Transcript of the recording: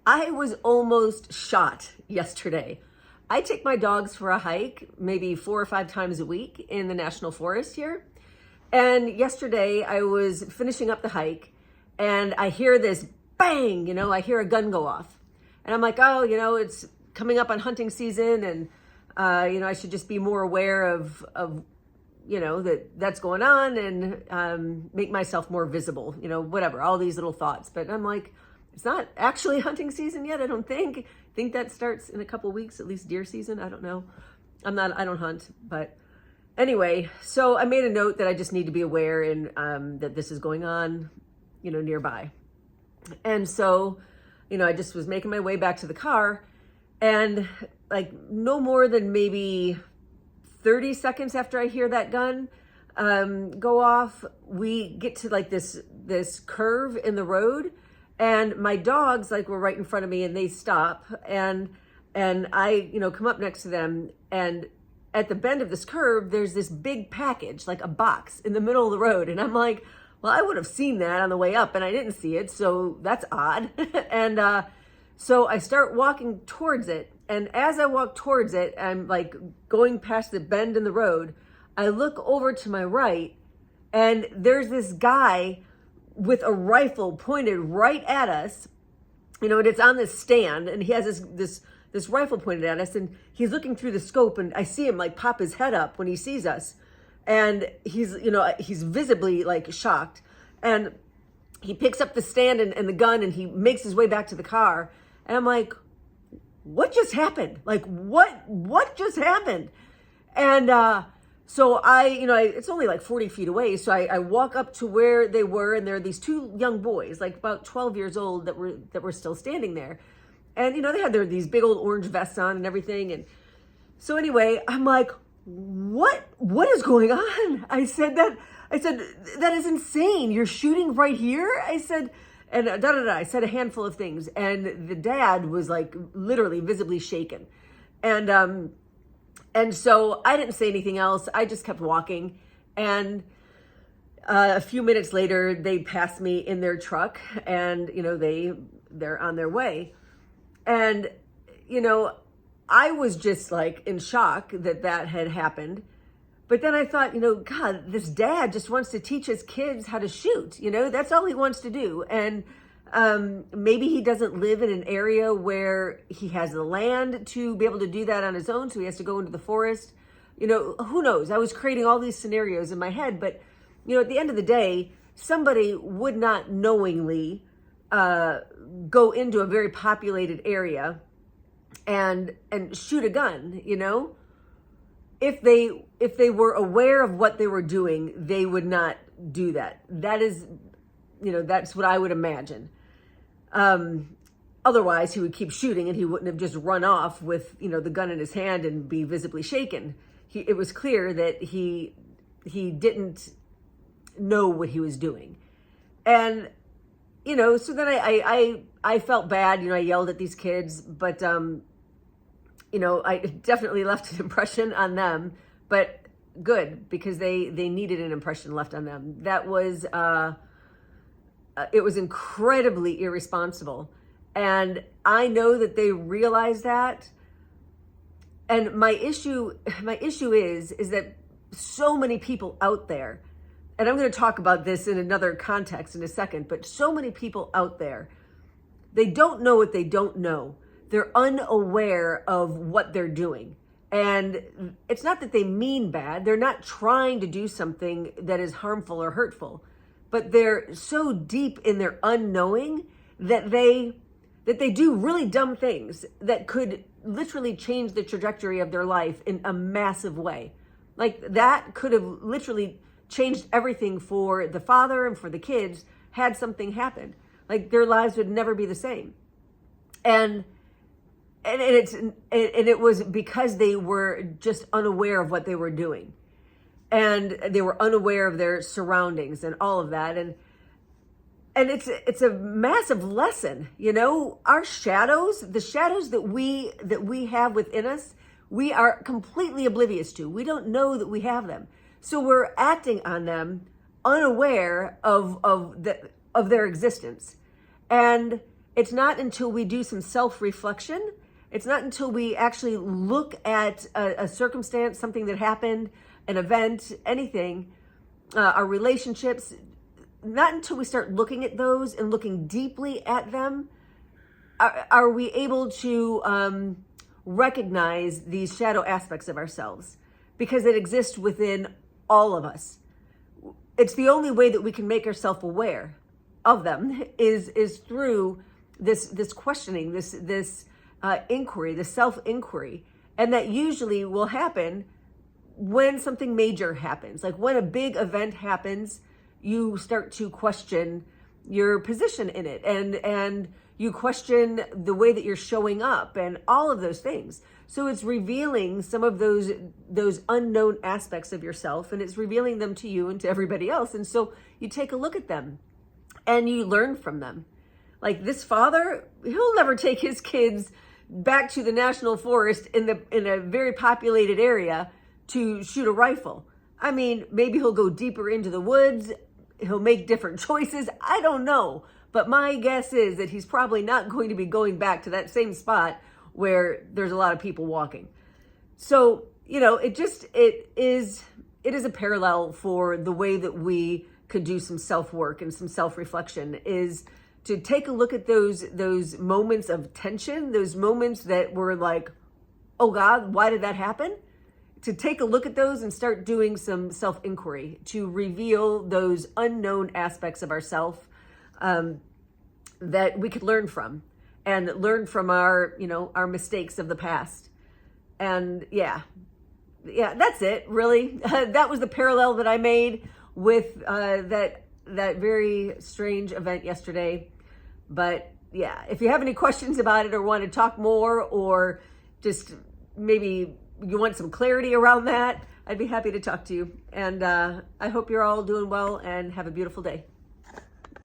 I was almost shot yesterday. I take my dogs for a hike maybe 4 or 5 times a week in the national forest here. And yesterday I was finishing up the hike and I hear this bang, I hear a gun go off. And I'm like, oh, it's coming up on hunting season and, I should just be more aware of that's going on and make myself more visible, whatever, all these little thoughts. But I'm like, it's not actually hunting season yet, I don't think. I think that starts in a couple of weeks, at least deer season. I don't know. I don't hunt, but anyway, so I made a note that I just need to be aware and that this is going on, nearby. And so, I just was making my way back to the car and like no more than maybe 30 seconds after I hear that gun go off, we get to like this curve in the road. And my dogs were right in front of me and they stop and I, come up next to them, and at the bend of this curve, there's this big package, like a box in the middle of the road. And I'm like, well, I would have seen that on the way up and I didn't see it. So that's odd. And so I start walking towards it. And as I walk towards it, I'm like going past the bend in the road. I look over to my right and there's this guy with a rifle pointed right at us, and it's on this stand, and he has this rifle pointed at us, and he's looking through the scope, and I see him pop his head up when he sees us, and he's visibly shocked, and he picks up the stand and the gun, and he makes his way back to the car, and I'm like, what just happened? What just happened? And so it's only 40 feet away. So I walk up to where they were, and there are these 2 young boys, about 12 years old, that were still standing there. And, they had these big old orange vests on and everything. And so anyway, I'm like, what is going on? I said, that is insane. You're shooting right here. I said, and I said a handful of things. And the dad was literally visibly shaken. And so I didn't say anything else. I just kept walking. And a few minutes later, they passed me in their truck and, they're on their way. And, I was just in shock that had happened. But then I thought, God, this dad just wants to teach his kids how to shoot. That's all he wants to do. And maybe he doesn't live in an area where he has the land to be able to do that on his own, so he has to go into the forest. Who knows? I was creating all these scenarios in my head, but at the end of the day, somebody would not knowingly go into a very populated area and shoot a gun. If they were aware of what they were doing, they would not do that. That is, that's what I would imagine. Otherwise, he would keep shooting and he wouldn't have just run off with, the gun in his hand and be visibly shaken. It was clear that he didn't know what he was doing. And, so then I felt bad, I yelled at these kids, but, I definitely left an impression on them, but good, because they needed an impression left on them. That was, it was incredibly irresponsible. And I know that they realize that. And my issue is that so many people out there, and I'm going to talk about this in another context in a second, but so many people out there, they don't know what they don't know. They're unaware of what they're doing. And it's not that they mean bad. They're not trying to do something that is harmful or hurtful, but they're so deep in their unknowing that they do really dumb things that could literally change the trajectory of their life in a massive way. That could have literally changed everything for the father and for the kids had something happened. Their lives would never be the same. And it was because they were just unaware of what they were doing. And they were unaware of their surroundings and all of that. And it's a massive lesson, our shadows, the shadows that we have within us, we are completely oblivious to. We don't know that we have them. So we're acting on them unaware of their existence. And It's not until we do some self-reflection, it's not until we actually look at a circumstance, something that happened, an event, anything, our relationships, not until we start looking at those and looking deeply at them, are we able to recognize these shadow aspects of ourselves, because it exists within all of us. It's the only way that we can make ourselves aware of them is through this questioning, this inquiry, the self-inquiry. And that usually will happen when something major happens. Like when a big event happens, you start to question your position in it, and you question the way that you're showing up and all of those things. So it's revealing some of those unknown aspects of yourself, and it's revealing them to you and to everybody else. And so you take a look at them and you learn from them. Like this father, he'll never take his kids back to the national forest in a very populated area to shoot a rifle. I mean, maybe he'll go deeper into the woods. He'll make different choices. I don't know. But my guess is that he's probably not going to be going back to that same spot where there's a lot of people walking. So, it is a parallel for the way that we could do some self-work and some self-reflection, is to take a look at those moments of tension, those moments that were like, oh God, why did that happen? To take a look at those and start doing some self-inquiry to reveal those unknown aspects of ourselves that we could learn from, and learn from our mistakes of the past. And yeah, that's it, really. That was the parallel that I made with that very strange event yesterday. But yeah, if you have any questions about it or want to talk more, or just maybe you want some clarity around that, I'd be happy to talk to you. And I hope you're all doing well and have a beautiful day.